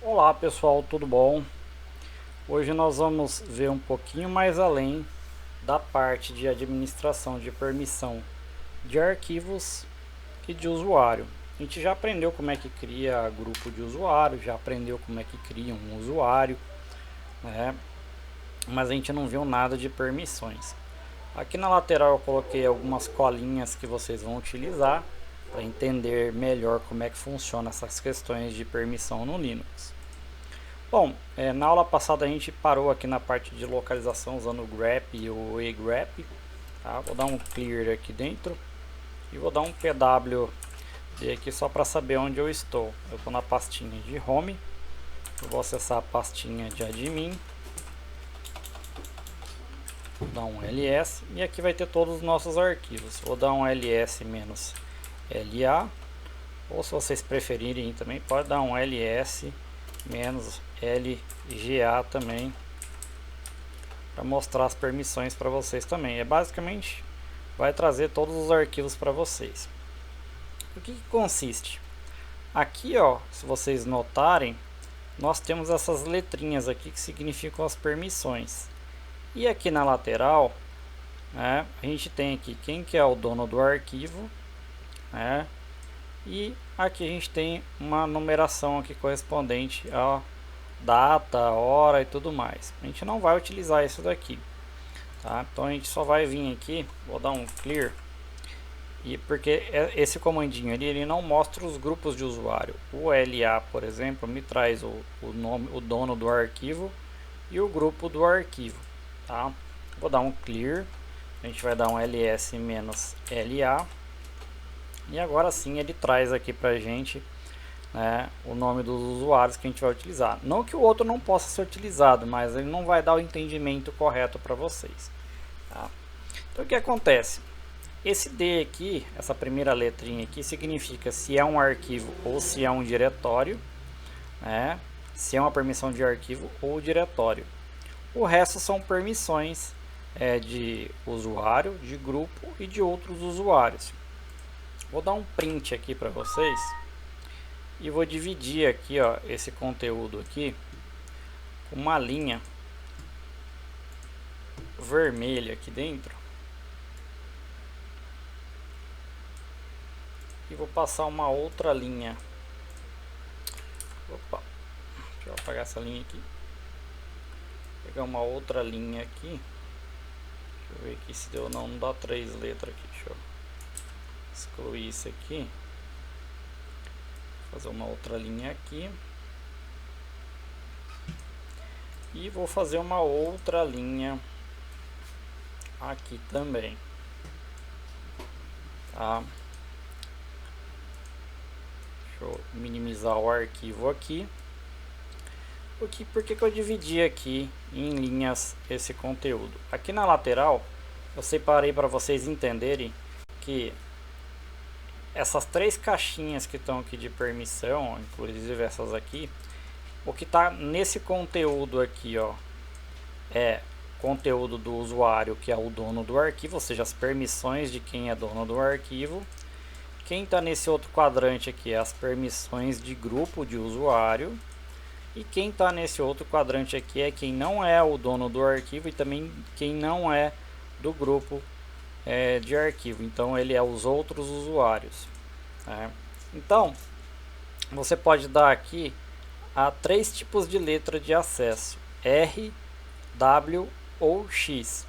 Olá pessoal, tudo bom? Hoje nós vamos ver um pouquinho mais além da parte de administração de permissão de arquivos e de usuário. A gente já aprendeu como é que cria grupo de usuário, já aprendeu como é que cria um usuário, né? Mas a gente não viu nada de permissões. Aqui na lateral eu coloquei algumas colinhas que vocês vão utilizar para entender melhor como é que funciona essas questões de permissão no Linux. Bom, na aula passada a gente parou aqui na parte de localização usando o grep e o egrep. Tá? Vou dar um clear aqui dentro e vou dar um pwd aqui só para saber onde eu estou. Eu estou na pastinha de home, eu vou acessar a pastinha de admin, vou dar um ls e aqui vai ter todos os nossos arquivos. Vou dar um ls-la, ou se vocês preferirem também pode dar um ls-lga também, para mostrar as permissões para vocês também. Basicamente vai trazer todos os arquivos para vocês. O que consiste? Aqui, ó, se vocês notarem, nós temos essas letrinhas aqui que significam as permissões. E aqui na lateral, né, a gente tem aqui quem que é o dono do arquivo, né, e aqui a gente tem uma numeração aqui correspondente a data, hora e tudo mais. A gente não vai utilizar isso daqui, tá? Então a gente só vai vir aqui, vou dar um clear, e porque esse comandinho ali ele não mostra os grupos de usuário. O LA, por exemplo, me traz o nome, o dono do arquivo e o grupo do arquivo, tá? Vou dar um clear, a gente vai dar um ls-la e agora sim ele traz aqui pra gente, né, o nome dos usuários que a gente vai utilizar. Não que o outro não possa ser utilizado, mas ele não vai dar o entendimento correto para vocês, tá? Então o que acontece? Esse D aqui, essa primeira letrinha aqui, significa se é um arquivo ou se é um diretório, né? Se é uma permissão de arquivo ou diretório. O resto são permissões de usuário, de grupo e de outros usuários. Vou dar um print aqui para vocês e vou dividir aqui, ó, esse conteúdo aqui com uma linha vermelha aqui dentro. E vou passar uma outra linha. Opa, deixa eu apagar essa linha aqui. Pegar uma outra linha aqui. Deixa eu ver aqui se deu. Não dá 3 letras aqui. Deixa eu excluir isso aqui. Fazer uma outra linha aqui. E vou fazer uma outra linha aqui também. Tá? Deixa eu minimizar o arquivo aqui. Por que eu dividi aqui em linhas esse conteúdo? Aqui na lateral eu separei para vocês entenderem que essas 3 caixinhas que estão aqui de permissão, inclusive essas aqui, o que está nesse conteúdo aqui, ó, é conteúdo do usuário, que é o dono do arquivo, ou seja, as permissões de quem é dono do arquivo. Quem está nesse outro quadrante aqui é as permissões de grupo de usuário. E quem está nesse outro quadrante aqui é quem não é o dono do arquivo e também quem não é do grupo de arquivo. Então ele é os outros usuários. Então você pode dar aqui a 3 tipos de letra de acesso: R, W ou X.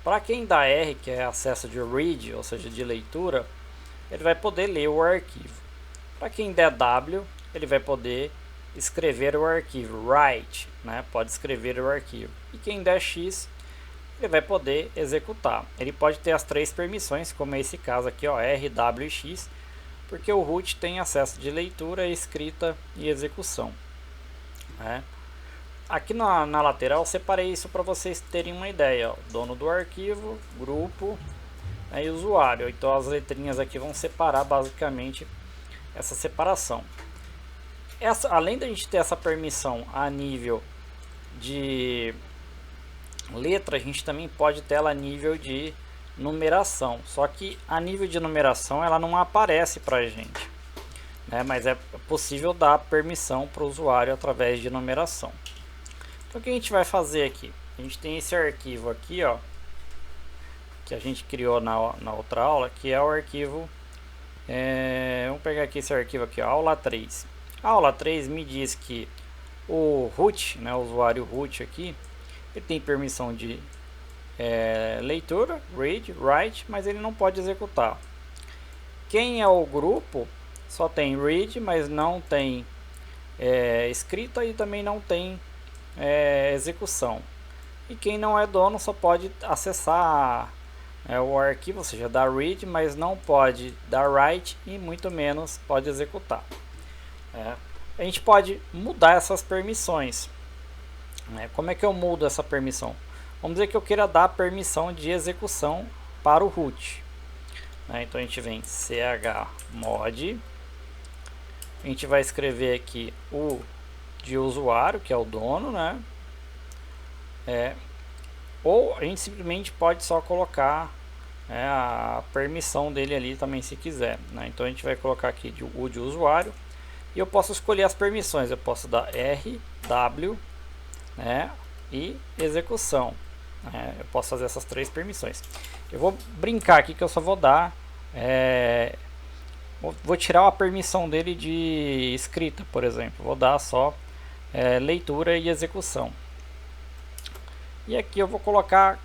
Para quem dá R, que é acesso de read, ou seja, de leitura, ele vai poder ler o arquivo. Para quem der W, ele vai poder escrever o arquivo, write, né? Pode escrever o arquivo. E quem der X, ele vai poder executar. Ele pode ter as 3 permissões, como é esse caso aqui, ó, R, W e X, porque o root tem acesso de leitura, escrita e execução, né? Aqui na lateral eu separei isso para vocês terem uma ideia, ó. Dono do arquivo, grupo, né, e usuário. Então as letrinhas aqui vão separar basicamente essa separação. Além da gente ter essa permissão a nível de letra, a gente também pode ter ela a nível de numeração. Só que a nível de numeração ela não aparece para a gente. né? Mas é possível dar permissão para o usuário através de numeração. Então o que a gente vai fazer aqui? A gente tem esse arquivo aqui, ó, que a gente criou na outra aula, que é o arquivo, vamos pegar aqui esse arquivo aqui, ó, aula 3. A aula 3 me diz que o root, né, o usuário root aqui, ele tem permissão de leitura, read, write, mas ele não pode executar. Quem é o grupo só tem read, mas não tem escrita e também não tem execução. E quem não é dono só pode acessar o arquivo, ou seja, dar read, mas não pode dar write e muito menos pode executar. A gente pode mudar essas permissões. Como é que eu mudo essa permissão? Vamos dizer que eu queira dar permissão de execução para o root. Então a gente vem chmod, a gente vai escrever aqui o de usuário, que é o dono, né? Ou a gente simplesmente pode só colocar a permissão dele ali também, se quiser, né? Então a gente vai colocar aqui o de usuário e eu posso escolher as permissões. Eu posso dar R, W, né? E execução. Eu posso fazer essas três permissões. Eu vou brincar aqui que eu só vou dar vou tirar a permissão dele de escrita, por exemplo. Vou dar só leitura e execução. E aqui eu vou colocar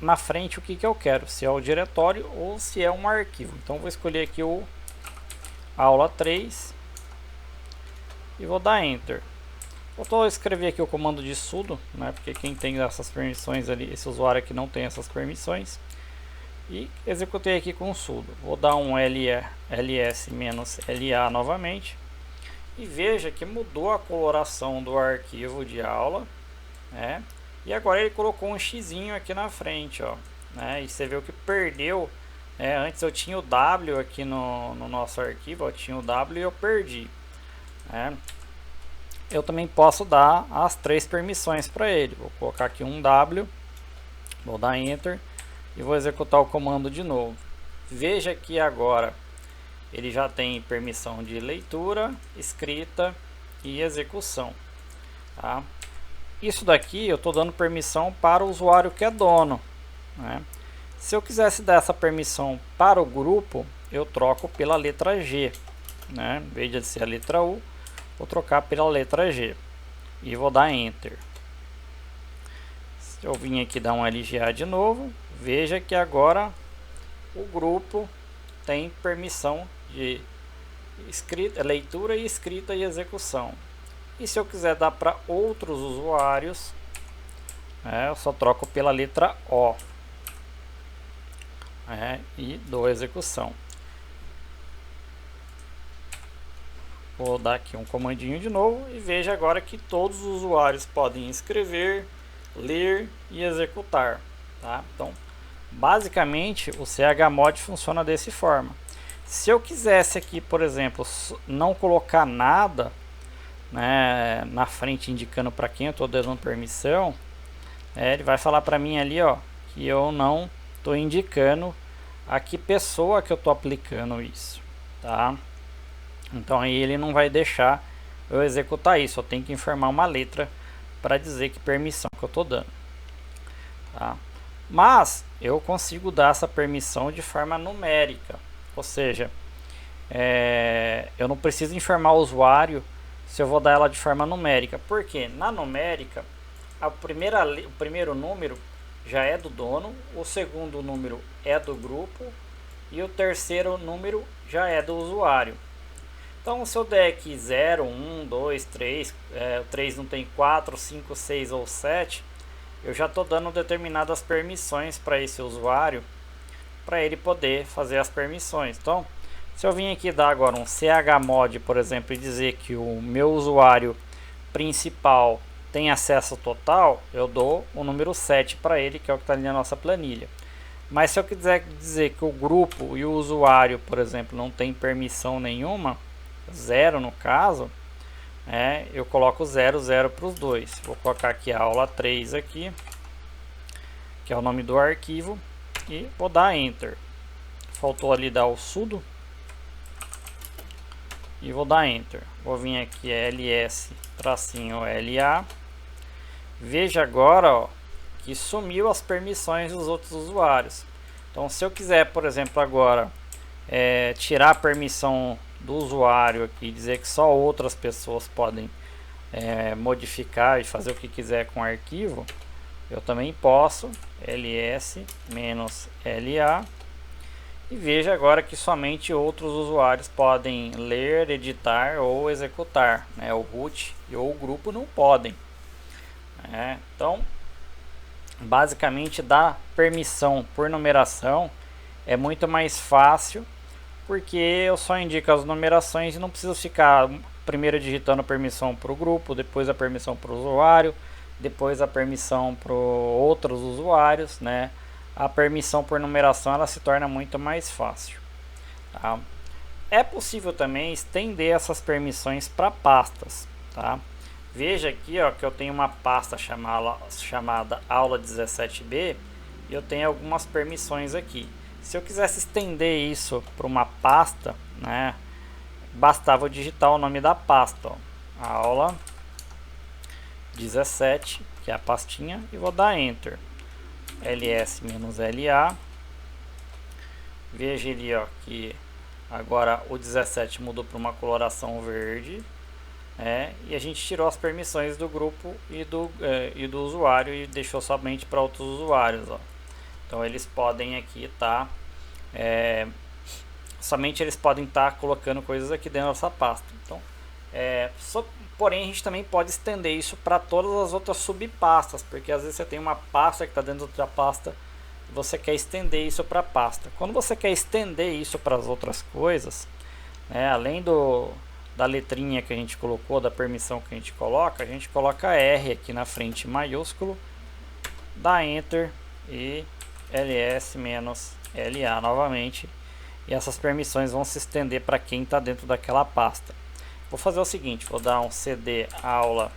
na frente o que eu quero, se é o diretório ou se é um arquivo. Então vou escolher aqui o aula 3 e vou dar enter. Vou escrever aqui o comando de sudo, né, porque quem tem essas permissões ali, esse usuário aqui não tem essas permissões. E executei aqui com sudo. Vou dar um ls-la novamente. E veja que mudou a coloração do arquivo de aula, né? E agora ele colocou um xizinho aqui na frente, ó, né? E você viu que perdeu. Antes eu tinha o W aqui no nosso arquivo, eu tinha o W e eu perdi. Eu também posso dar as três permissões para ele. Vou colocar aqui um W, vou dar enter e vou executar o comando de novo. Veja que agora ele já tem permissão de leitura, escrita e execução, tá? Isso daqui eu estou dando permissão para o usuário que é dono, né? Se eu quisesse dar essa permissão para o grupo, eu troco pela letra G, né? Em vez de ser a letra U, vou trocar pela letra G e vou dar enter. Se eu vim aqui dar um LGA de novo, veja que agora o grupo tem permissão de leitura e escrita e execução. E se eu quiser dar para outros usuários, eu só troco pela letra O e dou execução. Vou dar aqui um comandinho de novo e veja agora que todos os usuários podem escrever, ler e executar, tá? Então, basicamente, o chmod funciona dessa forma. Se eu quisesse aqui, por exemplo, não colocar nada, né, na frente indicando para quem eu estou dando permissão, ele vai falar para mim ali, ó, que eu não estou indicando a que pessoa que eu estou aplicando isso, tá? Então aí ele não vai deixar eu executar isso. Eu tenho que informar uma letra para dizer que permissão que eu estou dando, tá? Mas eu consigo dar essa permissão de forma numérica, ou seja, eu não preciso informar o usuário se eu vou dar ela de forma numérica, porque na numérica o primeiro número já é do dono, o segundo número é do grupo e o terceiro número já é do usuário. Então se eu der aqui 0, 1, 2, 3, o 3 não tem 4, 5, 6 ou 7, eu já estou dando determinadas permissões para esse usuário, para ele poder fazer as permissões. Então, se eu vim aqui dar agora um chmod, por exemplo, e dizer que o meu usuário principal tem acesso total, eu dou o número 7 para ele, que é o que está ali na nossa planilha. Mas se eu quiser dizer que o grupo e o usuário, por exemplo, não tem permissão nenhuma, 0 no caso, eu coloco 0, 0 para os dois. Vou colocar aqui a aula 3 aqui, que é o nome do arquivo, e vou dar enter. Faltou ali dar o sudo. e vou dar Enter. Vou vir aqui ls-la. Veja agora, ó, que sumiu as permissões dos outros usuários. Então, se eu quiser, por exemplo, agora tirar a permissão do usuário aqui, dizer que só outras pessoas podem modificar e fazer o que quiser com o arquivo, eu também posso ls-la. E veja agora que somente outros usuários podem ler, editar ou executar, né? O root ou o grupo não podem. Então, basicamente, dar permissão por numeração é muito mais fácil, porque eu só indico as numerações e não preciso ficar primeiro digitando a permissão para o grupo, depois a permissão para o usuário, depois a permissão para outros usuários, né? A permissão por numeração ela se torna muito mais fácil. Tá? É possível também estender essas permissões para pastas. Tá? Veja aqui, ó, que eu tenho uma pasta chamada aula 17b e eu tenho algumas permissões aqui. Se eu quisesse estender isso para uma pasta, né, bastava eu digitar o nome da pasta, ó, aula 17, que é a pastinha, e vou dar Enter. ls-la. Veja ali, ó, que agora o 17 mudou para uma coloração verde, e a gente tirou as permissões do grupo e do usuário e deixou somente para outros usuários, ó. Então eles podem aqui estar somente eles podem estar colocando coisas aqui dentro dessa pasta. Então porém a gente também pode estender isso para todas as outras subpastas, porque às vezes você tem uma pasta que está dentro da pasta e você quer estender isso para a pasta. Quando você quer estender isso para as outras coisas, além da letrinha que a gente colocou, da permissão que a gente coloca R aqui na frente maiúsculo, dá Enter e ls-la novamente, e essas permissões vão se estender para quem está dentro daquela pasta. Vou fazer o seguinte, vou dar um cd aula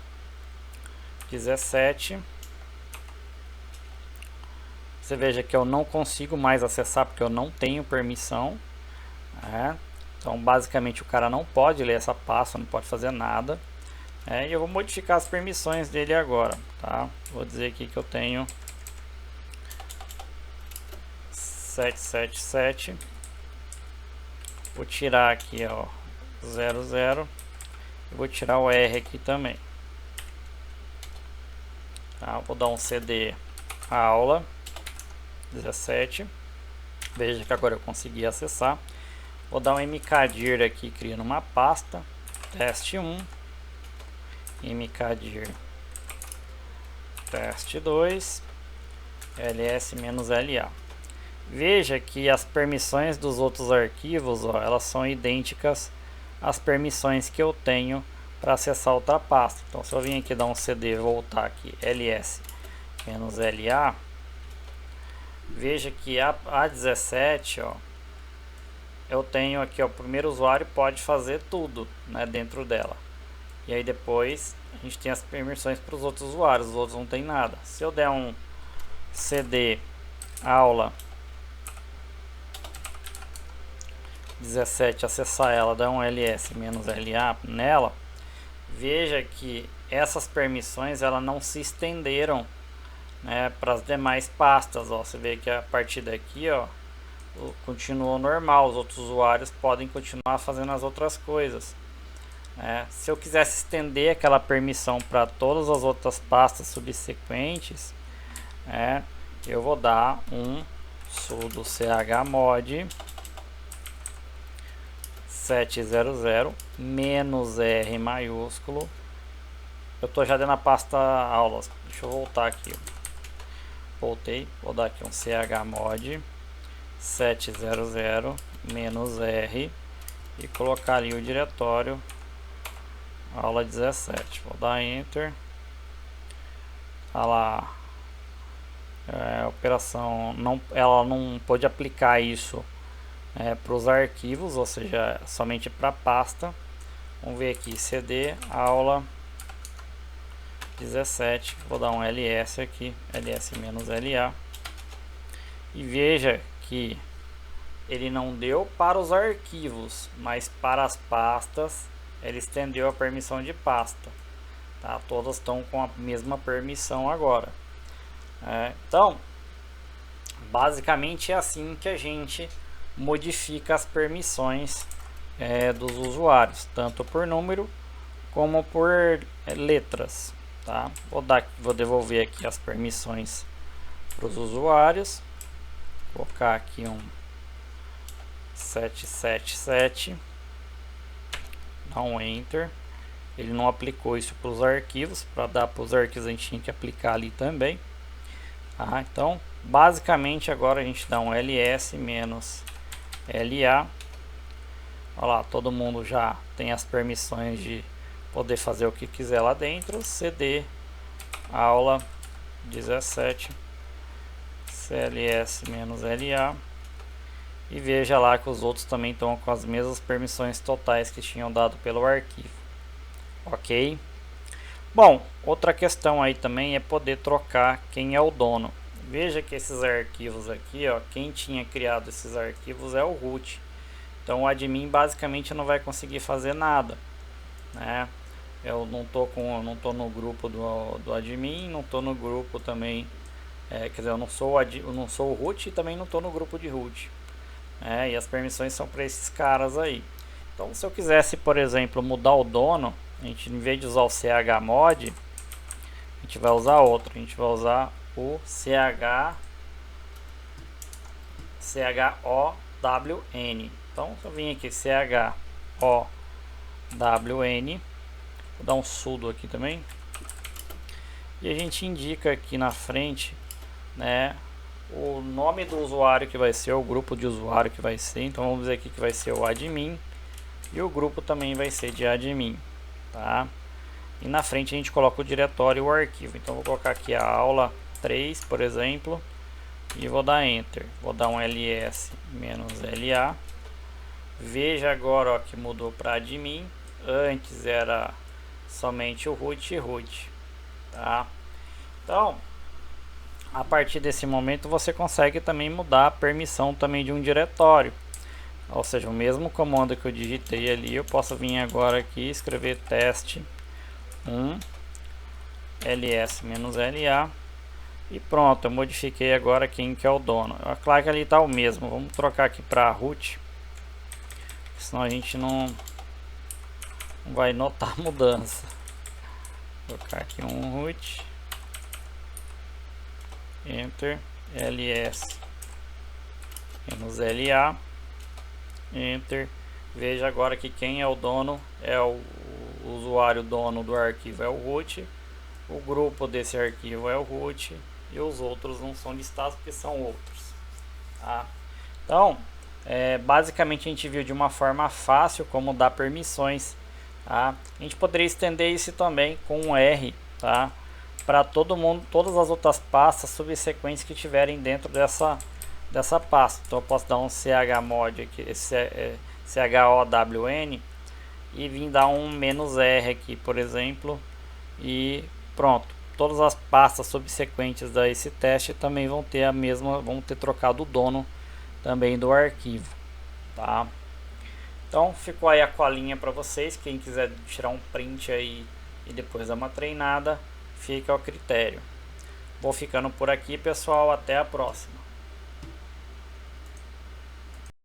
17. Você veja que eu não consigo mais acessar porque eu não tenho permissão. Então basicamente o cara não pode ler essa pasta, não pode fazer nada. E eu vou modificar as permissões dele agora. Tá? Vou dizer aqui que eu tenho 777. Vou tirar aqui, ó, 00. Eu vou tirar o R aqui também. Tá? Vou dar um cd aula 17. Veja que agora eu consegui acessar. Vou dar um mkdir aqui, criando uma pasta. Teste1. Mkdir teste2. ls-la. Veja que as permissões dos outros arquivos, ó, elas são idênticas às permissões que eu tenho para acessar outra pasta. Então, se eu vim aqui dar um cd e voltar aqui ls-la, veja que a 17, ó, eu tenho aqui, ó, o primeiro usuário pode fazer tudo, né, dentro dela. E aí depois a gente tem as permissões para os outros usuários, os outros não tem nada. Se eu der um cd aula 17, acessar ela, dar um ls-la nela, veja que essas permissões ela não se estenderam, né, para as demais pastas. Ó, você vê que a partir daqui, ó, continuou normal, os outros usuários podem continuar fazendo as outras coisas. Se eu quisesse estender aquela permissão para todas as outras pastas subsequentes, eu vou dar um sudo chmod 700 -r maiúsculo. Eu tô já dentro da pasta aulas. Deixa eu voltar aqui. Voltei, vou dar aqui um chmod 700 -r e colocar ali o diretório aula 17. Vou dar Enter. Tá lá. A operação ela não pode aplicar isso para os arquivos, ou seja, somente para pasta. Vamos ver aqui, cd aula 17, vou dar um ls aqui, ls-la, e veja que ele não deu para os arquivos, mas para as pastas ele estendeu a permissão de pasta, tá? Todas estão com a mesma permissão agora. Então, basicamente é assim que a gente modifica as permissões dos usuários, tanto por número como por letras, tá? Vou devolver aqui as permissões para os usuários, colocar aqui um 777, dá um enter. Ele não aplicou isso para os arquivos, para dar para os arquivos a gente tinha que aplicar ali também. Então, basicamente agora a gente dá um ls menos LA. Olha lá, todo mundo já tem as permissões de poder fazer o que quiser lá dentro. cd aula 17 cls menos LA. E veja lá que os outros também estão com as mesmas permissões totais que tinham dado pelo arquivo. Ok? Bom, outra questão aí também é poder trocar quem é o dono. Veja que esses arquivos aqui, ó, quem tinha criado esses arquivos é o root. Então o admin basicamente não vai conseguir fazer nada, né? Eu não tô no grupo do admin, não tô no grupo também, quer dizer, eu não sou o root e também não tô no grupo de root. E as permissões são para esses caras aí. Então se eu quisesse, por exemplo, mudar o dono, a gente, em vez de usar o chmod, a gente vai usar outro. A gente vai usar o chown. Então, se eu vim aqui chown, vou dar um sudo aqui também. E a gente indica aqui na frente, né, o nome do usuário que vai ser, o grupo de usuário que vai ser. Então, vamos dizer aqui que vai ser o admin. E o grupo também vai ser de admin. Tá? E na frente a gente coloca o diretório e o arquivo. Então vou colocar aqui a aula 3, por exemplo, e vou dar enter. Vou dar um ls menos LA. Veja agora, ó, que mudou para admin. Antes era somente o root e root, tá? Então, a partir desse momento você consegue também mudar a permissão também de um diretório. Ou seja, o mesmo comando que eu digitei ali, eu posso vir agora aqui e escrever teste 1 ls-la e pronto, eu modifiquei agora quem que é o dono. Claro que ali está o mesmo, vamos trocar aqui para root, senão a gente não vai notar a mudança. Vou colocar aqui um root, enter, ls-la, enter. Veja agora que quem é o dono é o usuário dono do arquivo, é o root, o grupo desse arquivo é o root e os outros não são listados porque são outros, tá? Então, basicamente a gente viu de uma forma fácil como dar permissões, tá? A gente poderia estender isso também com um R, tá? Para todo mundo, todas as outras pastas subsequentes que tiverem dentro dessa pasta. Então eu posso dar um chmod aqui, chown, e vim dar um "-r" aqui, por exemplo, e pronto. Todas as pastas subsequentes a esse teste também vão ter vão ter trocado o dono também do arquivo, tá? Então ficou aí a colinha para vocês. Quem quiser tirar um print aí e depois dar uma treinada, fica ao critério. Vou ficando por aqui, pessoal, até a próxima.